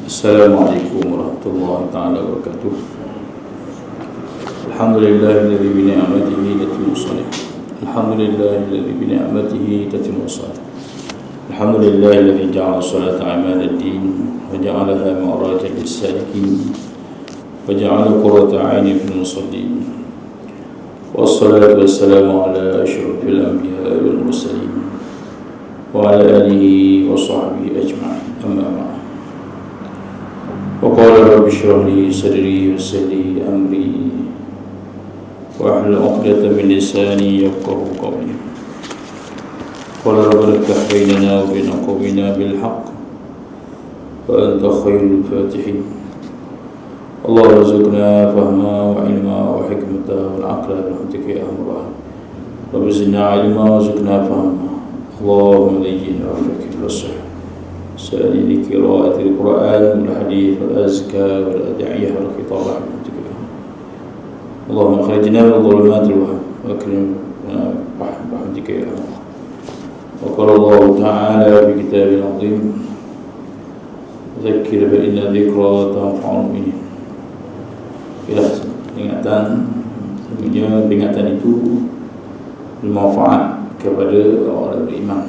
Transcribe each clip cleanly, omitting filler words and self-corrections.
Assalamualaikum warahmatullahi taala wabarakatuh. Alhamdulillahilladzi bi ni'matihi tatimmu shalah. Alhamdulillahilladzi bi ni'matihi tatimmu shalah. Alhamdulillahilladzi ja'ala sholata 'imadad-din wa ja'alaha ma'rajan lis-salikin wa ja'ala qurrata 'ainin fil musallin. Wassalatu wassalamu ala asyrafil anbiya'i wal mursalin wa ala alihi wa sahbihi ajma'in. Amma ba'd. وقال رب اشرح لي صدري ويسر لي امري واحلل عقدة من لساني يفقهوا قولي. قال رب افتح بيننا وبين قومنا بالحق وانت خير الفاتحين. اللهم ارزقنا فهما وعلما وحكمة والعقل برحمتك يا ارحم الراحمين. رب زدنا علما وارزقنا فهما. اللهم زينا وفقنا بالصحة سألي لقراءة القرآن والحديث والأزكى والأدعية والخطاب برحمتك. اللهم أخرجنا من ظلمات الوهم وأكرمنا برحمتك يا رب. وقال الله تعالى في كتابه العظيم ذكر فإن الذكرى تنفع المؤمنين. Peringatan itu bermanfaat kepada orang beriman.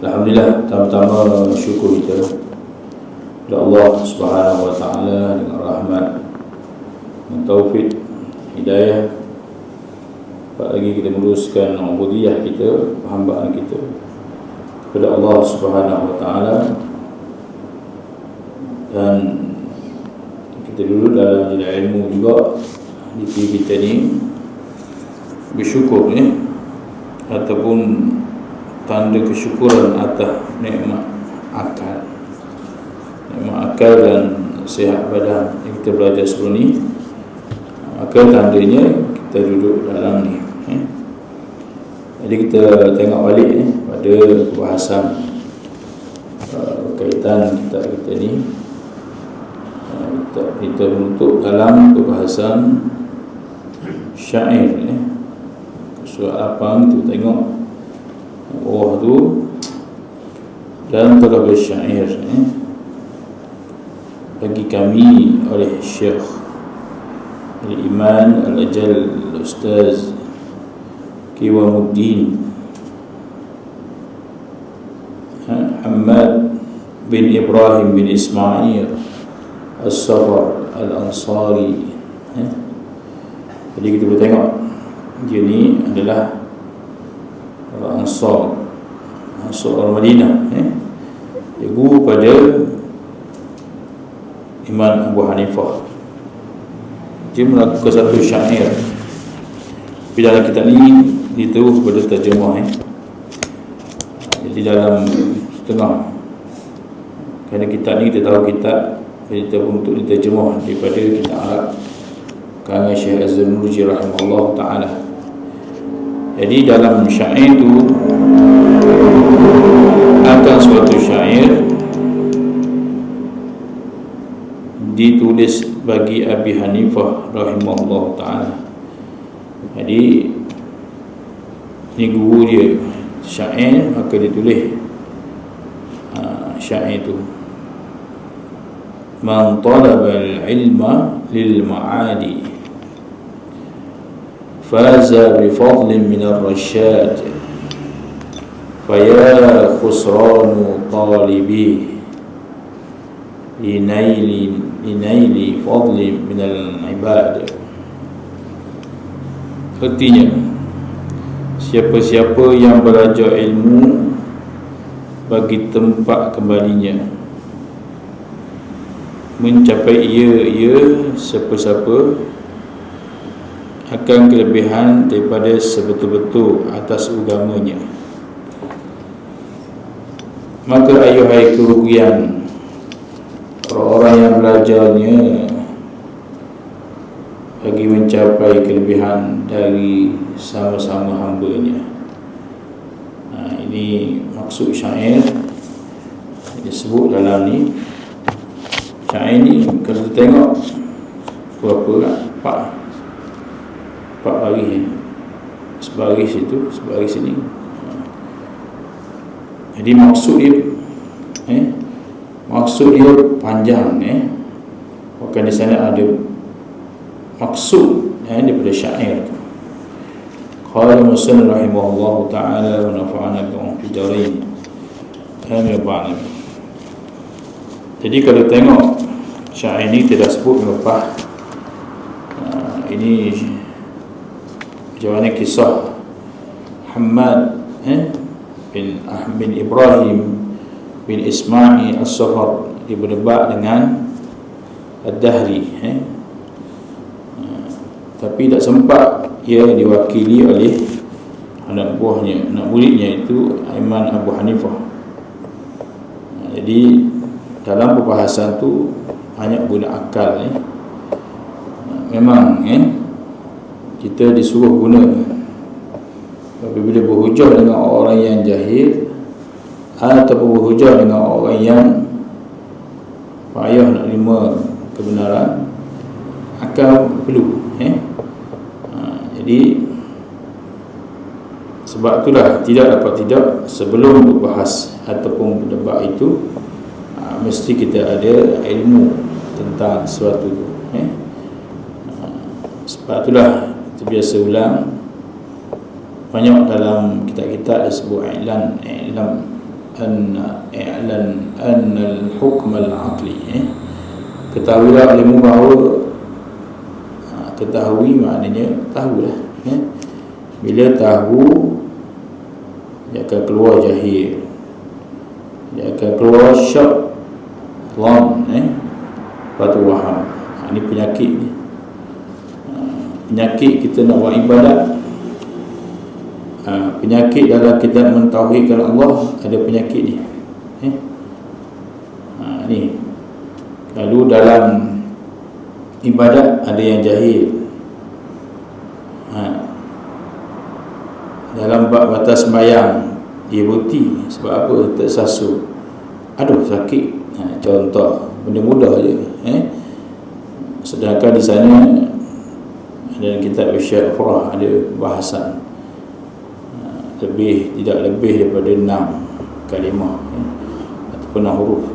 Alhamdulillah, pertama-tama syukur kita kepada Allah Subhanahu wa taala dengan rahmat dan taufik hidayah bagi kita meneruskan ubudiyah kita, perhambaan kita kepada Allah Subhanahu wa taala. Dan kita dulu dalam jenayah ilmu juga di kita ni bersyukur ataupun tanda kesyukuran atas nikmat akal dan sihat badan yang kita belajar sebelum ni. Maka tandanya kita duduk dalam ni. Jadi kita tengok balik pada perbahasan berkaitan kita ni. Kita menutup dalam perbahasan syair. Surah 8 kita tengok bawah tu dan telah bersyair bagi kami oleh Syekh Al-Iman Al-Ajal Ustaz Qiwamuddin Hamad bin Ibrahim bin Ismail As-Safar Al-Ansari. Jadi kita boleh tengok dia ni adalah Ansar orang Madinah, dia guru pada Imam Abu Hanifah. Dia melakukan satu syair. Tapi dalam kitab ni dia terus pada terjemah. Jadi dalam setengah, kerana kitab ni kita tahu kitab, kita pun untuk diterjemah daripada kitab Arab karangan Syekh Az-Zarnuji rahimahullah ta'ala. Jadi dalam syair itu akan suatu syair ditulis bagi Abi Hanifah rahimahullah ta'ala. Jadi ini guru dia syair, maka ditulis syair itu, man talaba al-ilma lil ma'adi faza bifadlin minar rasyad faya khusranu talibi linaili fadlin minal ibad. Artinya, siapa-siapa yang belajar ilmu bagi tempat kembalinya, mencapai ia siapa-siapa akan kelebihan daripada sebetul-betul atas agamanya. Maka ayuhai kerugian orang-orang yang belajarnya bagi mencapai kelebihan dari sama-sama hamba-Nya. Ini maksud syair disebut dalam ni. Syair ni kalau kita tengok berapa lah, empat baris sebaris itu, sebaris sini. Jadi maksud dia panjang. Bahkan di sana ada maksud daripada syair. Qala musannif rahimahullah ta'ala wa nafa'ana bi darain. Amin ya. Jadi kalau tengok syair ini tidak sebut melepas. Ini macam mana kisah Hamad bin Ibrahim bin Ismail As-Safar dia berdebat dengan Ad-Dahri. Tapi tak sempat ia diwakili oleh anak buahnya, anak muridnya itu Imam Abu Hanifah. Jadi dalam perbahasan tu banyak guna akal. Memang kita disuruh guna apabila berhujah dengan orang yang jahil ataupun berhujah dengan orang yang payah nak terima kebenaran, akal perlu. Jadi sebab itulah tidak dapat tidak sebelum berbahas ataupun berdebat itu mesti kita ada ilmu tentang sesuatu itu. Sebab itulah kita biasa ulang banyak dalam kitab-kitab disebut i'lan al-hukm al-aqli. Ketahuilah ilmu bahawa ketahui maknanya tahulah. Bila tahu dia akan keluar jahil, dia akan keluar syak, lam, lepas tu waham. Ini penyakit ni. Penyakit kita nak buat ibadat. Penyakit dalam kita mentauhidkan Allah, ada penyakit ni. Ni. Lalu dalam ibadat ada yang jahil. Dalam batas sembahyang dia berhenti. Sebab apa? Tersasul. Aduh sakit. Contoh benda mudah je. Sedangkan di sana dalam kitab Syarah ada bahasan tidak lebih daripada 6 kalimah ataupun 6 huruf.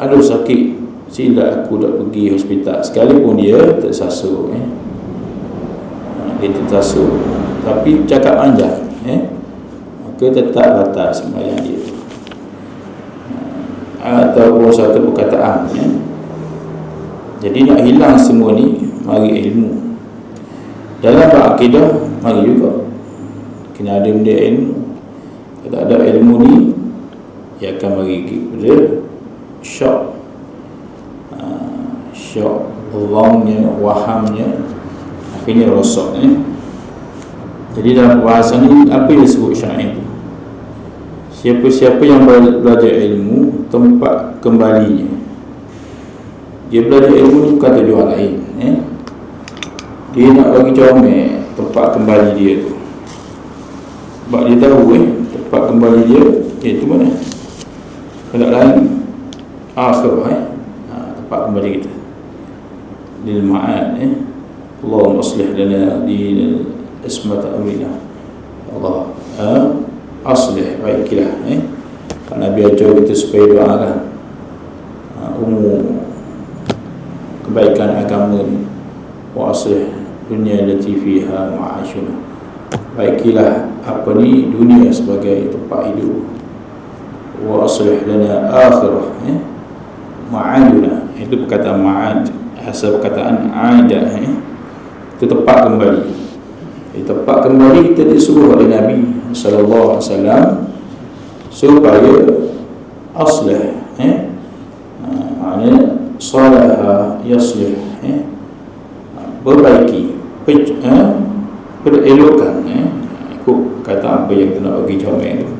Aduh sakit, sila aku dah pergi hospital, sekalipun dia tersasul, dia tersasul, tapi cakap panjang, maka tetap batas sembahyang dia. Ataupun satu perkataan. Jadi nak hilang semua ni, mari ilmu. Dalam akidah, mari juga kena ada benda ilmu. Kalau tak ada ilmu ni, dia akan mari kepada syak, zongnya, wahamnya, akhirnya rosak. Jadi dalam bahasa ni, apa yang disebut syair itu? Siapa-siapa yang belajar ilmu, tempat kembalinya. Dia belajar ilmu ni bukan tujuan lain. Dia nak bagi comel tempat kembali dia tu. Sebab dia tahu tempat kembali dia iaitu mana? Kalau lain akhirah, tempat kembali kita. Lil ma'ad. Allahumma aslih lana dinal ismata amrina. Allah aslih, baiklah. Nabi ajar kita supaya doakan umum kebaikan agama ni. Wa aslih dunia lati fiha ma'ashuna. Baikilah apa ni dunia sebagai tempat hidup. Wa aslih lana akhirah, ma'aduna. Itu perkataan ma'ad, asal perkataan ada, itu tempat kembali. Di tempat kembali kita disuruh oleh Nabi sallallahu alaihi wasallam supaya aslih, maknanya salaha yaslih, perbaiki, perelokkan, ikut kata apa yang kita nak bagi comel itu.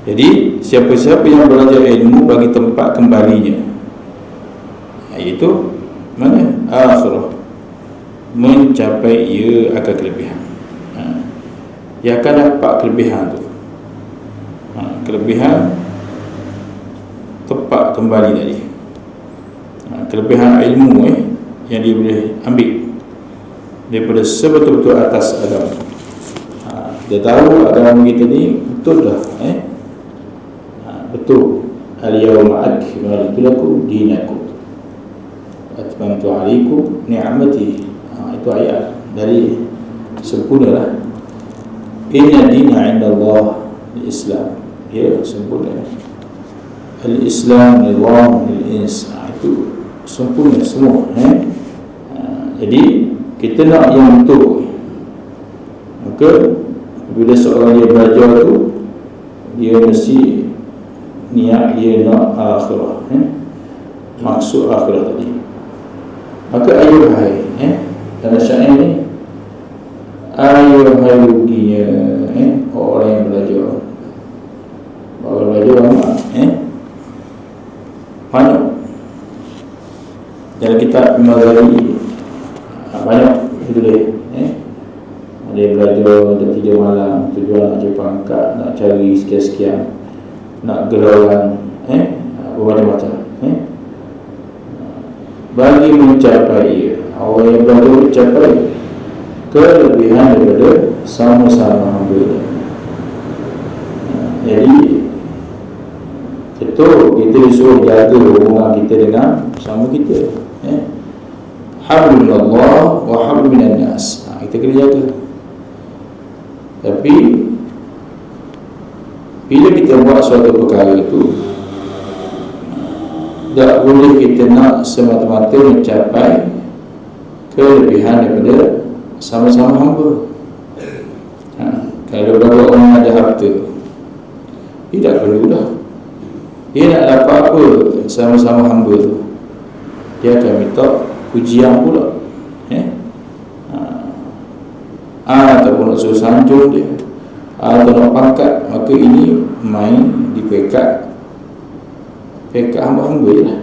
Jadi siapa-siapa yang belajar ilmu bagi tempat kembalinya, iaitu mana? Akhirah. mencapai ia akan kelebihan. Ia akan dapat kelebihan tu. Kelebihan tepat kembali tadi. Kelebihan ilmu yang dia boleh ambil daripada sebetul-betul atas agama. Dia tahu agama kita ni betul dah, betul. Al-yawma akmaltu lakum dinakum atmamtu alaikum ni'mati. Itu ayat dari sempurnalah. Inna dina 'inda Allah al-Islam. Ya, sempurna. Al-Islam nizam lil-ins. Itu sempurna semua. Jadi kita nak yang betul. Maka bila seorang dia belajar tu, dia mesti niat dia nak akhirah, maksud akhirah tadi. Maka ayuhai, dalam syair ni, ayuhai ruginya orang yang belajar. Orang belajar lama, banyak. Dalam kitab Mazari banyak itu dia. Dia belajar, dia tidur malam, tujuan nak cari pangkat, nak cari sekian-sekian, nak gelaran, bermacam-macam. Bagi mencapai orang yang belajar mencapai kelebihan daripada sama-sama hamba. Jadi betul kita disuruh jaga hubungan kita dengan sama kita. Hablullah wa hablum minan nas. Kita kena jaga. Tapi bila kita buat suatu perkara itu, tak boleh kita nak semata-mata mencapai kelebihan daripada sama-sama hamba. Kalau bagi orang ada harta, tidak perlu dah. Dia nak dapat apa sama-sama hamba tu, dia akan minta pujian pula, ataupun nak suruh sanjung dia, atau nak pangkat. Maka ini main di pekat hamba-hamba je lah.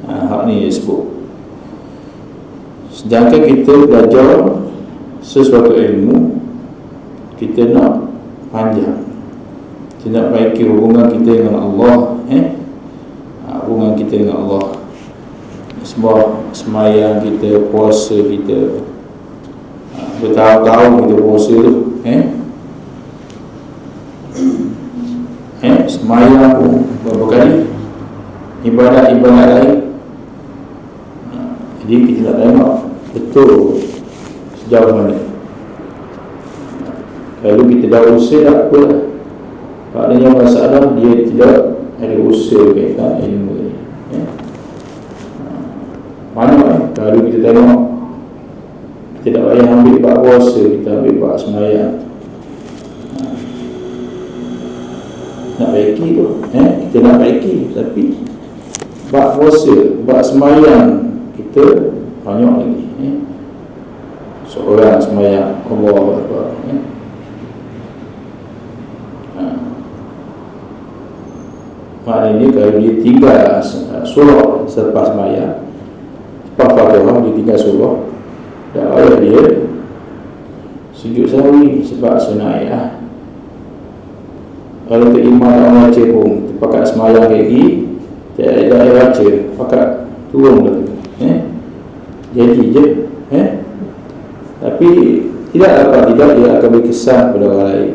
Hak ni dia sebut. Sedangkan kita belajar sesuatu ilmu, kita nak panjang, kita nak baiki hubungan kita dengan Allah, hubungan kita dengan Allah. Sebab semayang kita, puasa kita, bertahun-tahun kita puasa tu, semayang pun berapa kali, ibadat-ibadat lain. Jadi kita nak tengok betul sejauh mana. Kalau kita dah usaha, tak apa lah. Maknanya masalah dia tidak ada usaha kaitan ilmu ni. Mana kalau kita tengok, kita tak payah ambil bab puasa, kita ambil bab semayang. Nak baiki tu, kita nak baiki, tapi bab puasa, bab semayang kita banyak lagi. Seorang semayang Allahu Akbar, maknanya kalau dia tinggal surah selepas semayang, lepas Fatihah dia tinggal surah, tak payah dia sujud sahwi sebab sunat. Kalau tak imam tak baca pun, pakat semayang lagi, tak ada baca, pakat turun dah tu, jadi je, tapi tidak dia akan berkesan pada orang lain.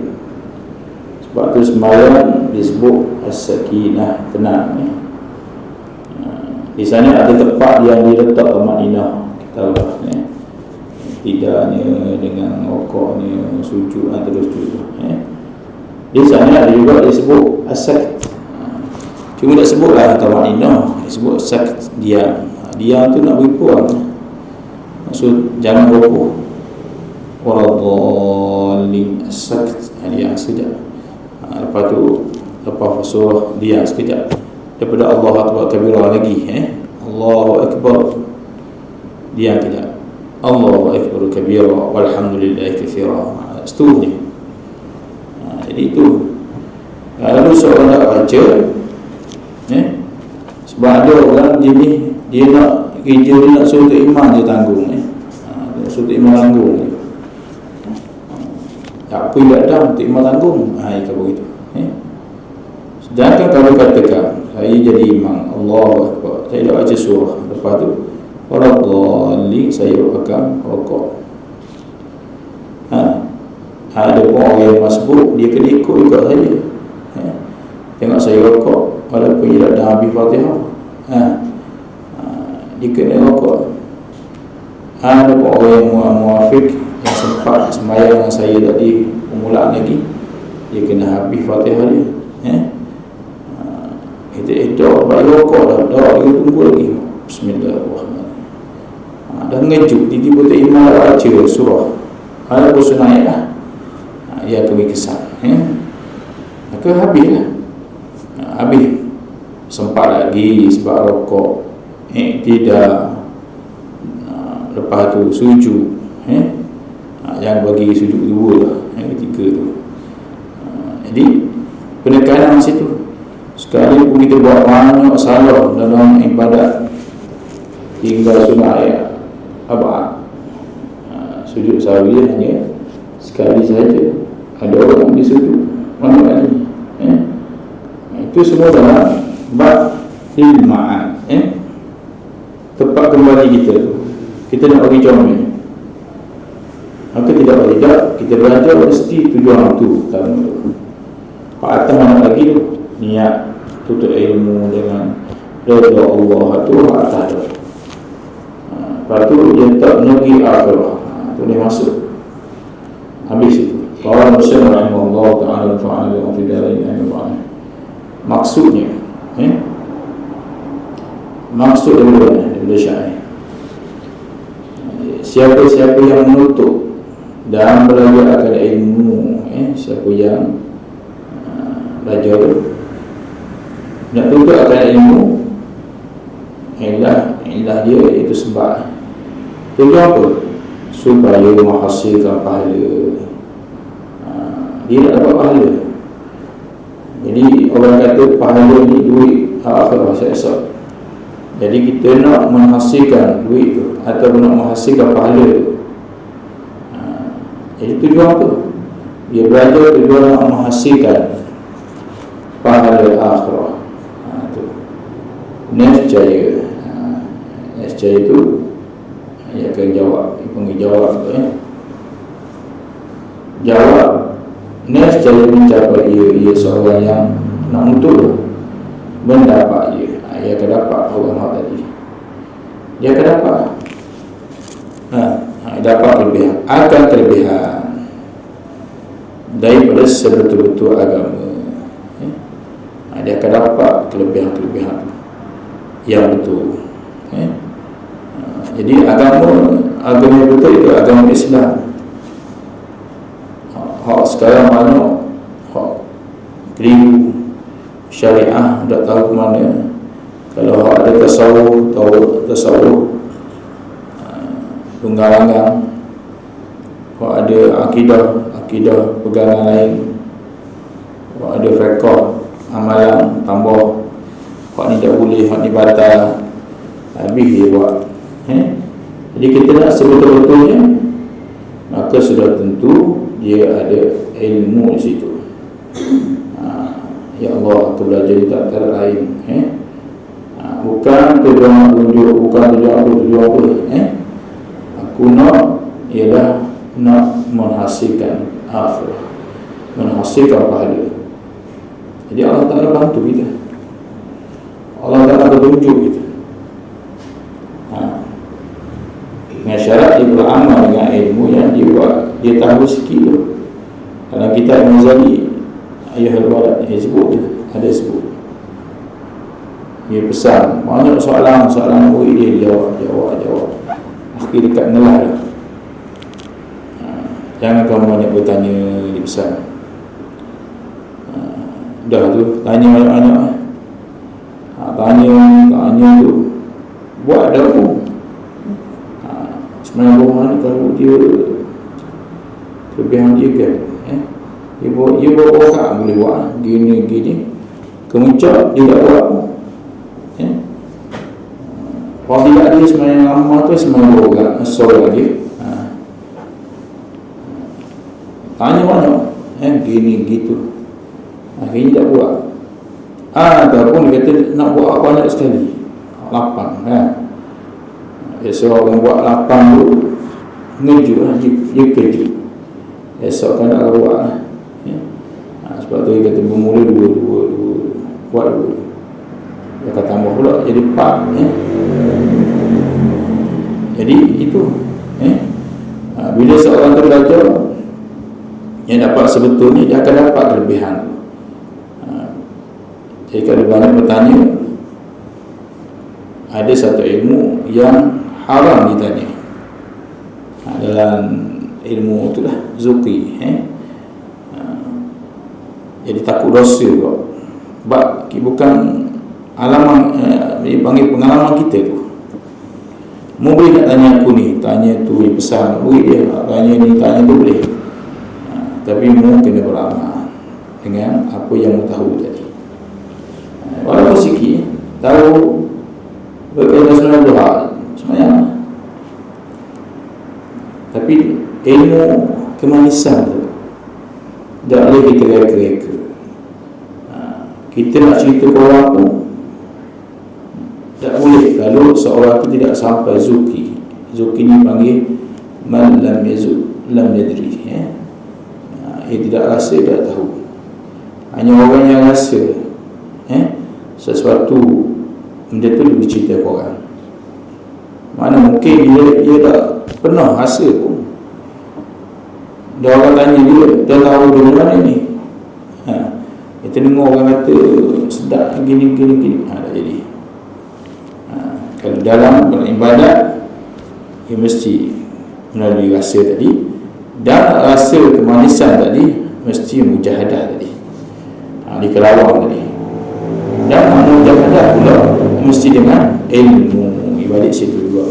Sebab tu semayang disebut as-sakinah, tenang. Di sana ada tempat yang diletak mak-ninah, kita tahu lah, tidaknya dengan rokoknya, sujud terus sujud. Di sana ada juga disebut as-sakit. Cuma tak sebutlah kata mak-ninah, disebut sakit, diam. Diam tu nak beri puan, maksud jangan rokoh. Waradhalin, as-sakit, diam sekejap. Lepas tu, lepas surah diam sekejap. Daripada Allah Akbar kabirah lagi, Allahu Akbar, diam sekejap. Allahu Akbar kabirah walhamdulillahi katsira. Seterusnya. Jadi itu, kalau seorang nak baca, sebab ada orang jenis dia nak kerja, dia nak suruh imam je tanggung, Untuk imam tanggung. Apa yang datang untuk imam tanggung? Ikan begitu. Sedangkan kalau katakan saya jadi imam, Allahu Akbar, saya dah baca surah, lepas tu waladhdallin, saya akan rokok. Ada pun orang yang masbuk, dia kena ikut juga saya. Tengok saya rokok walaupun dia dah habis Fatihah, dia kena rokok. Ada pun orang yang muafiq, yang sempat sembahyang dengan saya tadi permulaan lagi, dia kena habis Fatihah dia. Kita bagi rokok dah, dia tunggu lagi. Bismillahirrahmanirrahim. Dah ngejut, tiba-tiba tu imam baca surah, ada bosan ayat lah, dia akan berkesan. Maka habislah. Habis. Sempat lagi sebab rokok, tidak. Lepas tu sujud, yang bagi sujud dua lah, yang ketiga tu. Jadi penekanan masa tu. Sekali pun kita buat banyak salah dalam ibadat, tinggal sunat ayat abad, sujud sahwi hanya sekali saja. Ada orang disujud mana kali, itu semua dalam bab ilma'at, tempat kembali kita tu. Kita nak bagi comel, maka tidak boleh tak kita belajar mesti tujuan tu. Pak atas mana lagi tu, niat tutup ilmu dengan redha Allah tu atas tu. Lepas tu dia tak menugi akhirah, tu dia masuk. Habis itu qala Rasulullah rahimahullah ta'ala fa'ala wa fi darin amin. Maksudnya maksud daripada syair, siapa-siapa yang menutup dan belajar akan ilmu, siapa yang belajar tu nak tutup akan ilmu, ilah dia itu sebab tujuan apa? Supaya menghasilkan pahala. Dia nak dapat pahala. Jadi orang kata pahala ni duit akhirah esok. Jadi kita nak menghasilkan duit tu atau nak menghasilkan pahala tu. Jadi tujuan apa? Dia belajar tujuan nak menghasilkan pahala akhirah. Nescaya. Nescaya itu dia akan jawab, dia panggil jawab tu, jawab. Nescaya mencapai ia seorang yang nak untuk mendapat ia akan dapat orang hak tadi. Dia akan dapat dapat kelebihan, akan kelebihan daripada sebetul-betul agama. Dia akan dapat kelebihan-kelebihan yang betul. Jadi agama yang betul itu agama Islam. Hak sekarang mana hak keliru syariah, tak tahu ke mana. Kalau hak ada tasawuf, tahu tasawuf tunggal-langgang. Hak ada akidah pegangan lain. Hak ada fiqh, amalan tambah. Hak ni tak boleh, hak ni batal. Habis dia buat. Jadi kita nak sebetul-betulnya, maka sudah tentu dia ada ilmu di situ. Ya Allah, aku belajar di tak lain. Bukan tujuan nak tunjuk, bukan tujuan apa. Aku nak ialah nak menghasilkan akhirah, menghasilkan pahala. Jadi Allah Ta'ala bantu kita, Allah Ta'ala tunjuk kita. Dengan syarat dia beramal dengan ilmu yang dia buat, dia tahu sikit tu. Dalam kitab Al-Ghazali Ayah Al-Walad, dia sebut tu, ada sebut. Dia pesan banyak soalan murid dia jawab. Akhir dekat nelah dah. Jangan kamu banyak bertanya, dia pesan. Dah tu tanya banyak-banyak. Tanya tu buat dah pun. Sebenarnya orang ni kalau dia kelebihan dia kan, dia buat orang boleh buat gini kemuncak dia tak buat pun. Fadilat dia sebenarnya lama tu sebenarnya orang asal lagi. tanya banyak, gini gitu, akhirnya tak buat. Ataupun dia kata nak buat banyak sekali, lapang esok orang buat lapang tu ngejut lah, dia kejut esok kan nak buat sebab tu dia kata bermula dua buat dua, dia akan tambah pula jadi 4 jadi itu bila seorang tu belajar yang dapat sebetulnya, dia akan dapat kelebihan tu. Jadi kalau banyak bertanya, ada satu ilmu yang haram ditanya, dalam ilmu itulah zuki, jadi takut dosa juga. Sebab bukan alaman, dipanggil pengalaman kita tu. Mu boleh nak tanya aku ni, tanya tu, dia pesan boleh dia, tanya ni, tanya tu boleh. Tapi mu kena beramal dengan apa yang mu tahu tadi. Walaupun sikit tahu berkaitan sunat duha semayang, tapi ilmu kemanisan tu tak boleh kita reka-reka. Kita nak cerita ke orang pun tak boleh kalau seorang tu tidak sampai zuki. Zuki ni panggil man lam yazuk lam yadri, dia tidak rasa, tidak tahu. Hanya orang yang rasa sesuatu benda tu dia cerita ke orang. Mana mungkin dia tak pernah rasa pun, dia orang tanya dia, dia tahu dari mana ni. Kita dengar orang kata sedap gini tak jadi. Kalau dalam beribadat, dia mesti melalui rasa tadi, dan rasa kemanisan tadi mesti mujahadah tadi, dikelawang tadi. Dan mujahadah pula mesti dengan ilmu. Balik situ juga.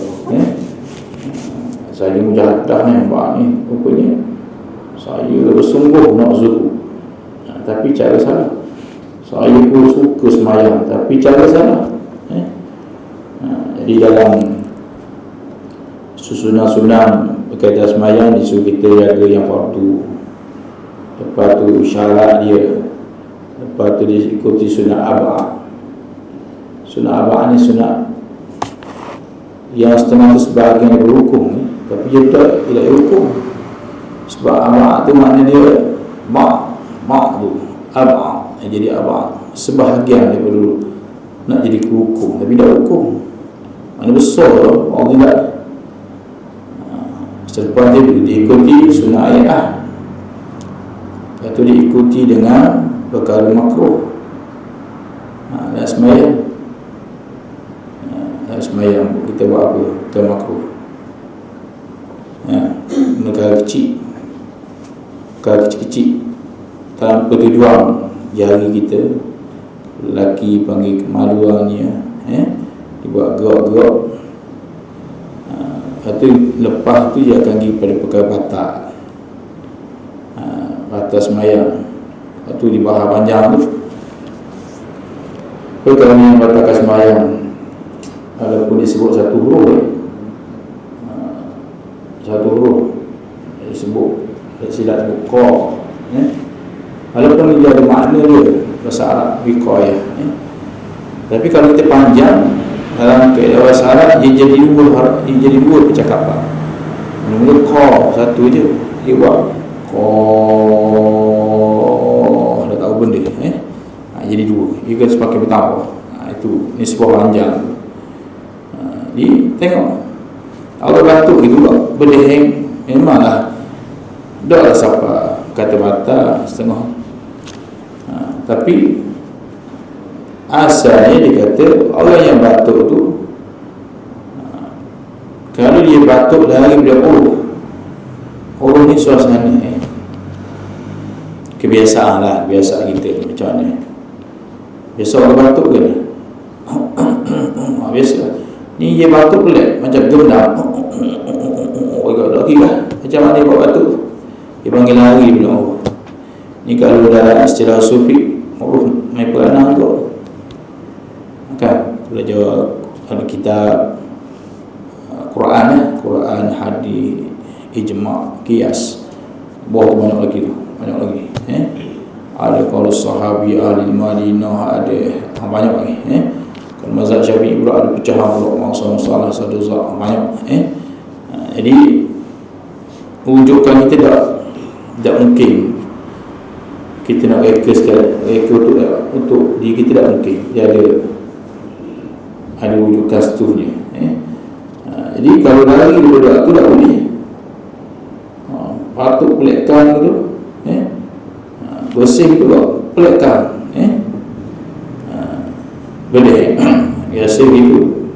Saya mujahadah ni, nampak ni, rupanya saya bersungguh nak zuhud, tapi cara salah. Saya pun suka semayang, tapi cara salah. Jadi dalam susunan-sunan berkaitan semayang, disuruh kita jaga yang fardu, lepas tu syarat dia, lepas tu diikuti sunat abad. Sunat abad ni sunat yang setengah tu sebahagian dia berhukum, tapi dia tidak berhukum. Sebab abad tu makna dia mak tu abad, jadi abad sebahagian dia perlu nak jadi hukum, tapi tak hukum. Mana besar tu orang tidak. Selepas dia diikuti sunnah ayat, lepas tu diikuti dengan perkara makruh. Dan semayang, kita buat apa? Kita makruh. Perkara kecil, perkara kecil-kecil tanpa tujuan, jari kita, lelaki panggil kemaluannya, dibuat gerak-gerak. Lepas tu dia akan pergi pada perkara batal, batal semayang. Lepas tu dibahas panjang tu perkara yang batalkan semayang, walaupun disebut satu huruf, disebut silap sebut qa, walaupun dia ada makna dia bahasa Arab wiqayah, tapi kalau kita panjang dalam kaedah bahasa Arab, dia jadi dua percakapan. Mula-mula qa satu je, dia buat qa, dah tahu benda, jadi dua, dia kena semakin bertambah. Itu nisbah panjang. Jadi tengok Allah batuk itu berdeheng, memanglah dah lah siapa kata batal setengah. Tapi asalnya dia kata orang yang batuk tu, kalau dia batuk dari ni suasana kebiasaan lah, biasa kita macam mana. Biasa orang batuk ke ni? Biasa. Ni dia batuk pelik, macam gendam. Tak kira macam mana dia buat batuk, dia panggil lari bila Allah. Ni kalau dalam istilah sufi, Allah main peranan tu kan, belajar kitab Quran, hadis, ijma', qiyas, bawah tu banyak lagi tu, banyak lagi. Ada qaul sahabi ahli Madinah, ada banyak lagi. Kalau mazhab Syafi'i pula ada pecahan pula, masalah saduzah banyak. Jadi wujudkan kita tak mungkin kita nak reka sekali, reka untuk diri kita tak mungkin. Dia ada wujudkan seterusnya. Jadi kalau lari daripada tu tak boleh. Patut pelekkan tu, bersih tu pelekkan. Boleh biasa gitu,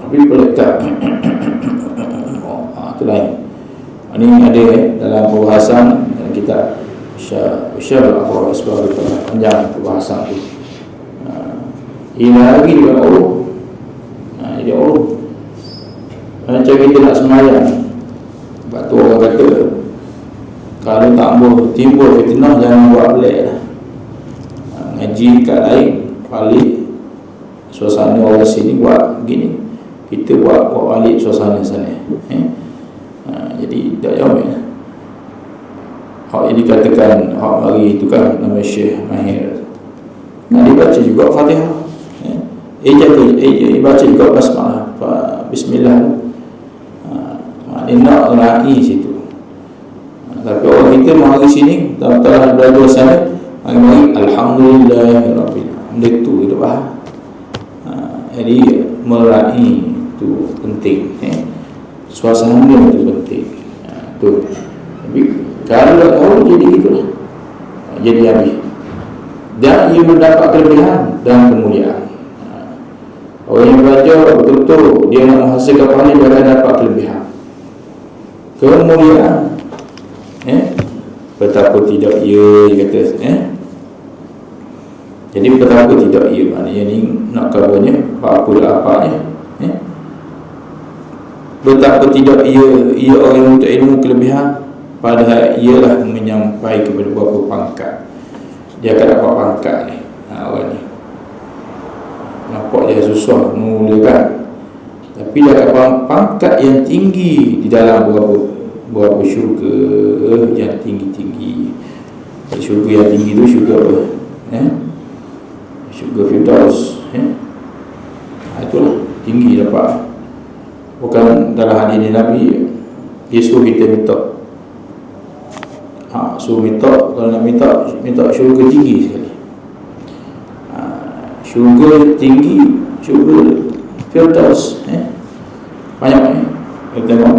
tapi pelekkan tu lain. Ini ada dalam perbahasan kita Syarah Allah Subhanahu wa ta'ala, panjang perbahasan tu. Ini lagi dia Allah. Jadi Allah macam kita nak semayang, sebab tu orang kata kalau tak mau timbul fitnah jangan buat pelik lah. Ngaji kat lain balik suasana orang sini buat gini, kita buat balik suasana sana. Jadi tak jauh ya. Hak yang dikatakan hak hari itu kan nama Syekh Mahir, nak dibaca juga Fatihah. Baca juga basmalah, bismillah. Maknanya nak raih situ. Tapi orang kita mari sini, telah belajar sana, mari alhamdulillahirabbil alamin. Itu kita faham. Jadi meraih itu penting. Suasana itu penting. Tu. Tapi kalau tak tahu jadi gitulah. Jadi habis. Dan ia mendapat kelebihan dan kemuliaan. Orang yang belajar betul-betul dia nak menghasilkan pahala, dia akan dapat kelebihan, kemuliaan. Betapa tidak ia kata. Jadi betapa tidak ia, maknanya ni nak kabarnya apa dah apanya. Betapa tidak ia orang yang untuk ilmu kelebihan, padahal ialah menyampai kepada beberapa pangkat. Dia akan dapat pangkat ni. Orang ni nampak dia susah memuliakan, tapi dia dapat pangkat yang tinggi di dalam beberapa syurga yang tinggi-tinggi. Syurga yang tinggi tu syurga apa? Syurga Firdaus. Itulah tinggi dapat. Bukan dalam hadis Nabi dia suruh kita minta. Suruh minta, kalau nak minta syurga tinggi sekali. Syurga tinggi, syurga Firdaus. Banyak kita tengok.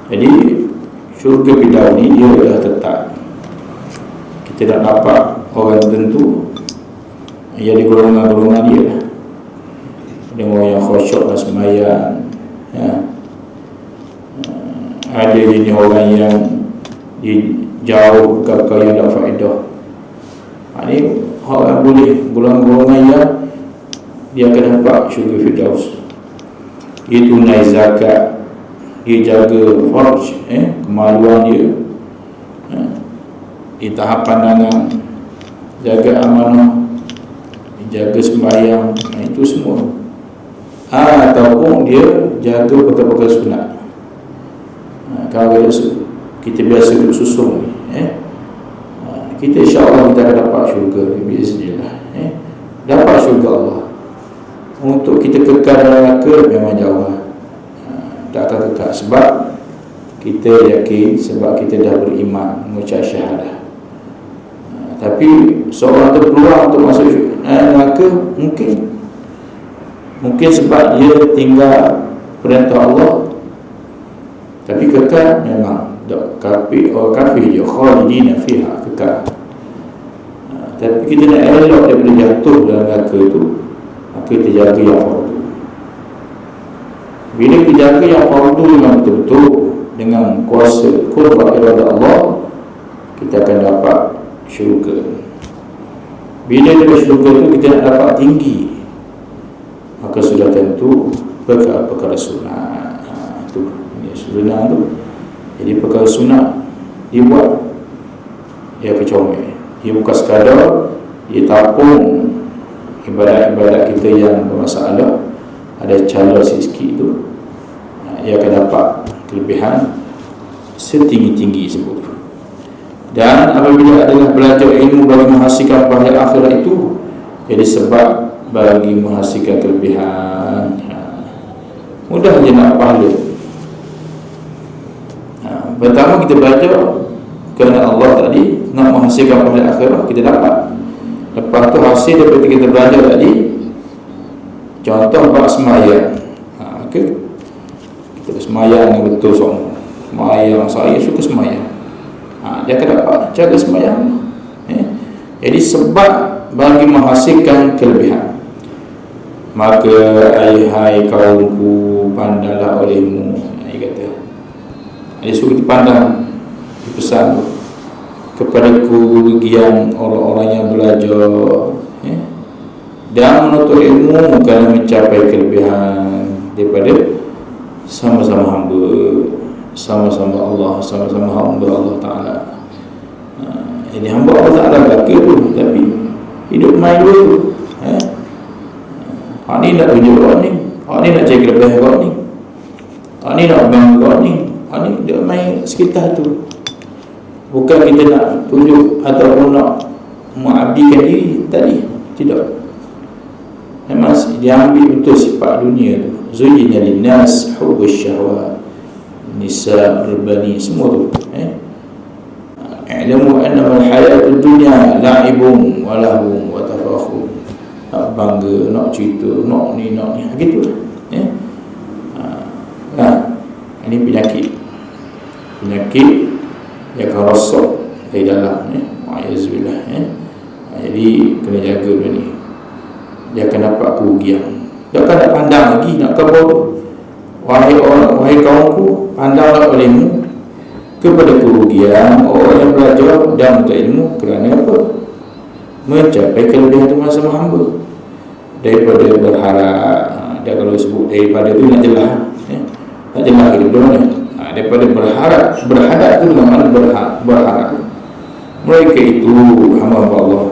Jadi syurga Firdaus ni dia dah tetap. Kita nak dapat orang tertentu, ia di golongan-golongan dia lah. Ada orang yang khusyuk dan sembahyang, ada jenis orang yang jauh perkara yang tak faedah. Ini orang boleh golongan-golongan yang dia akan dapat syurga Firdaus. Dia tunai zakat, dia jaga farj, kemaluan dia, di tahap pandangan, jaga amanah, jaga sembahyang, itu semua. Ataupun dia jaga perkara-perkara sunat. Kalau kita biasa duduk susung ni, kita insya-Allah kita akan dapat syurga biiznillah. Dapat syurga Allah. Untuk kita kekal dalam neraka memang jauh. Tak akan kekal sebab kita yakin, sebab kita dah beriman, mengucap syahadah. Tapi seorang terpeluang untuk masuk neraka mungkin sebab dia tinggal perintah Allah, tapi kekal memang orang kafir dia khalidina fiha, kekal. Tapi kita nak elok daripada jatuh dalam neraka itu, maka kita jaga yang fardu. Bila kita jaga yang fardu dengan betul-betul, dengan kuasa qurbat daripada Allah, kita akan dapat syurga. Bila dari syurga itu kita nak dapat tinggi, maka sudah tentu perkara-perkara sunat. Itu sunat tu. Jadi perkara sunat dibuat, dia kecomel. Dia bukan sekadar dia tapung ibadat-ibadat kita yang bermasalah, ada cala sikit tu, dia akan dapat kelebihan setinggi-tinggi sebut. Dan apabila adalah belajar ilmu bagi menghasilkan pahala akhirat itu jadi sebab bagi menghasilkan kelebihan. Mudah je nak pahala. Pertama kita belajar kerana Allah tadi nak menghasilkan pahala akhirat, kita dapat. Lepas tu hasil daripada kita belajar tadi, contoh bab sembahyang. Okay? Kita sembahyang yang betul semua. Sembahyang, saya suka sembahyang. Dia akan dapat cara sembahyang. Jadi sebab bagi menghasilkan kelebihan. Maka hai kaumku, pandanglah olehmu. Dia kata. Dia suruh kita pandang, dipesan kepada kerugian orang-orang yang belajar dan menuntut ilmu kerana mencapai kelebihan daripada sama-sama hamba, sama-sama Allah, sama-sama hamba Allah Ta'ala. Jadi hamba Allah Ta'ala belaka tu, tapi hidup main dua tu. Hak ni nak tunjuk orang ni, hak ni nak cari kelebihan orang ni, hak ni nak bangga orang ni, hak ni dia main sekitar tu. Bukan kita nak tunjuk ataupun nak mengabdikan diri tadi. Tidak. Memang dia ambil betul sifat dunia tu. Zuyyina linnas hubbus syahwat, nisa, berbani, semua tu. I'lamu annama al-hayatud dunya la'ibun wa lahwun wa tafakhur. Nak bangga, nak cerita, nak ni, gitu. Ini penyakit yang akan rosak dari dalam, wa'ayazubillah. Jadi kena jaga benda ni. Dia akan dapat kerugian. Dia akan nak pandang lagi, nak khabar tu. Wahai kaumku, pandanglah olehmu kepada kerugian orang yang belajar dan untuk ilmu. Kerana apa? Mencapai kelebihan tu sama hamba. Daripada berharap, dia kalau sebut daripada tu nak jelas, nak jelas kita betul mana. Daripada berhadap tu dengan mana berharap. Mereka itu hamba Allah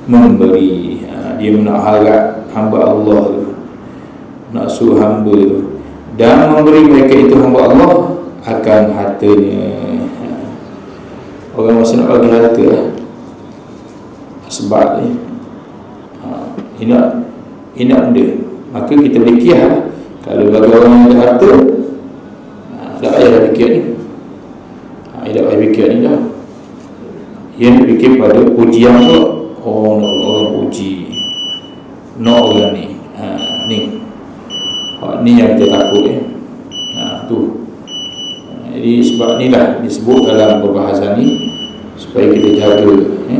memberi, dia nak harap hamba Allah tu, nak suruh hamba tu, dan memberi mereka itu hamba Allah akan hartanya. Orang masa nak bagi harta lah, sebab ni ingat benda, maka kita fikir lah. Kalau bagi orang yang ada harta, tak payah dah fikir ni. Tak payah fikir ni dah. Dia nak fikir pada pujian tu. Oh, nak orang puji, nak orang ni, ni yang kita takut tu. Jadi sebab ni lah disebut dalam perbahasan ni, supaya kita jaga ni.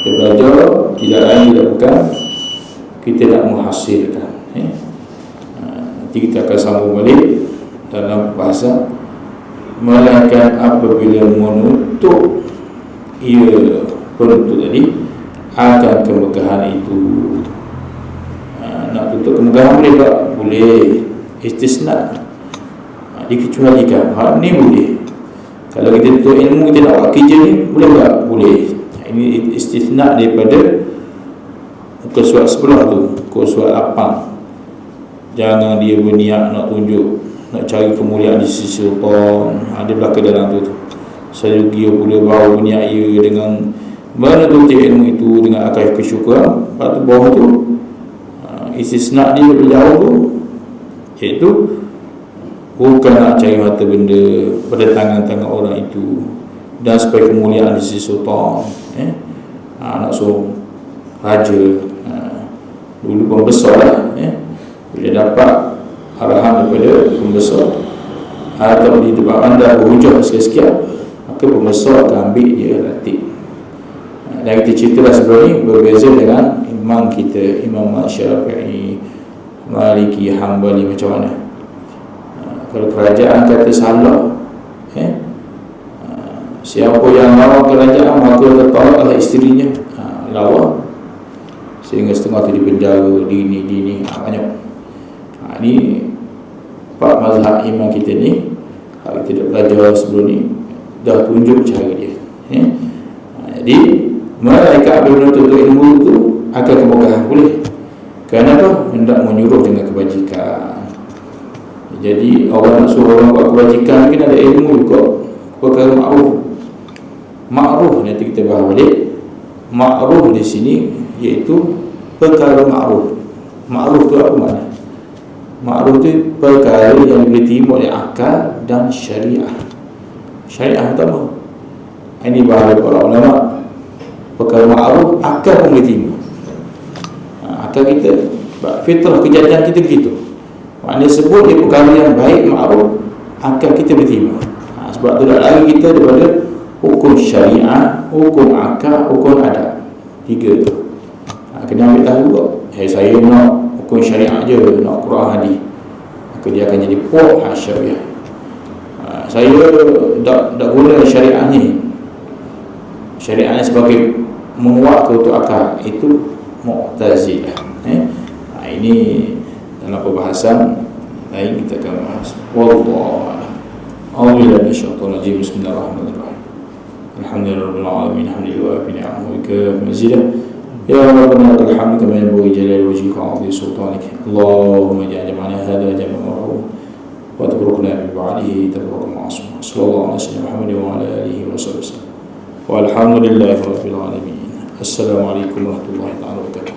Kita belajar tidak lain tidak bukan kita nak menghasilkan. Nanti kita akan sambung balik dalam bahasa, melainkan apabila menutup ia penutup tadi akan kemegahan itu. Nak tutup kemegahan boleh tak? Boleh. Istisna, dikecualikan. Hal ni boleh. Kalau kita tutup ilmu, kita nak buat kerja ni, boleh tak? Boleh. Ini istisna daripada muka surat sebelah tu, muka surat 8. Jangan dia berniat nak tunjuk, nak cari kemuliaan di sisi sultan. Dia belaka dalam tu. Saya dia boleh bawa berniat ia dengan menuntut ilmu itu dengan akal kesyukuran. Lepas tu bawah tu istisna dia lebih jauh tu, iaitu bukan nak cari harta benda pada tangan-tangan orang itu dan supaya kemuliaan di sisi sultan. Nak suruh raja, dulu pembesar lah, bila dapat arahan daripada pembesar atau di tempat anda berhujah sikit-sikit, maka pembesar akan ambil dia latih. Dan kita ceritalah sebelum ni, berbeza dengan imam kita, Imam Syafi'i, Maliki, Hanbali, macam mana. Kalau kerajaan kata salah, siapa yang lawan kerajaan maka tertolaklah isterinya, lawan, sehingga setengah tu dipenjara, dini banyak. Ini empat mazhab imam kita ni, kita dah belajar sebelum ni, dah tunjuk cara dia. Jadi mereka bila menuntut ilmu itu akan kemegahan boleh. Kerana apa? Hendak menyuruh dengan kebajikan. Jadi orang nak suruh orang buat kebajikan mungkin ada ilmu juga perkara ma'ruf. Ma'ruf nanti kita bahas balik. Ma'ruf di sini iaitu perkara ma'ruf. Ma'ruf tu apa makna? Ma'ruf tu perkara yang boleh diterima oleh akal dan syariah. Syariah utama. Ini bahasa para ulama. Perkara ma'ruf akal pun boleh terima. Akal kita, fitrah kejadian kita begitu. Maknanya sebut dia perkara yang baik, ma'ruf, akal kita boleh terima. Sebab tu tak lari kita daripada hukum syariah, hukum akal, hukum adat. Tiga tu. Kena ambil tahu juga. Saya nak hukum syariah je, nak Quran hadis. Maka dia akan jadi puak syariah. Saya tak guna syariah ni. Syariah ni sebagai menguat ke untuk akal. Itu Mu'tazilah. Ini dalam perbahasan lain kita akan bahas. Wallahu a'lam. A'udzubillahi minasyaitonir rajim. Bismillahirrahmanirrahim. Alhamdulillahirabbil alamin. Hamdulillah bi ni'amihi wa mazidah. Ya Rabbana lakal hamdu kama yanbaghi jalali wajhika wa 'azimi sultanik. Allahumma ij'al jam'ana hadha jam'an marhum wa tabarrakna min ba'dihi tabarrakan ma'sum. Sallallahu alaihi wasallam wa ala alihi wa sahbihi. Walhamdulillahi rabbil alamin. Assalamualaikum warahmatullahi wabarakatuh.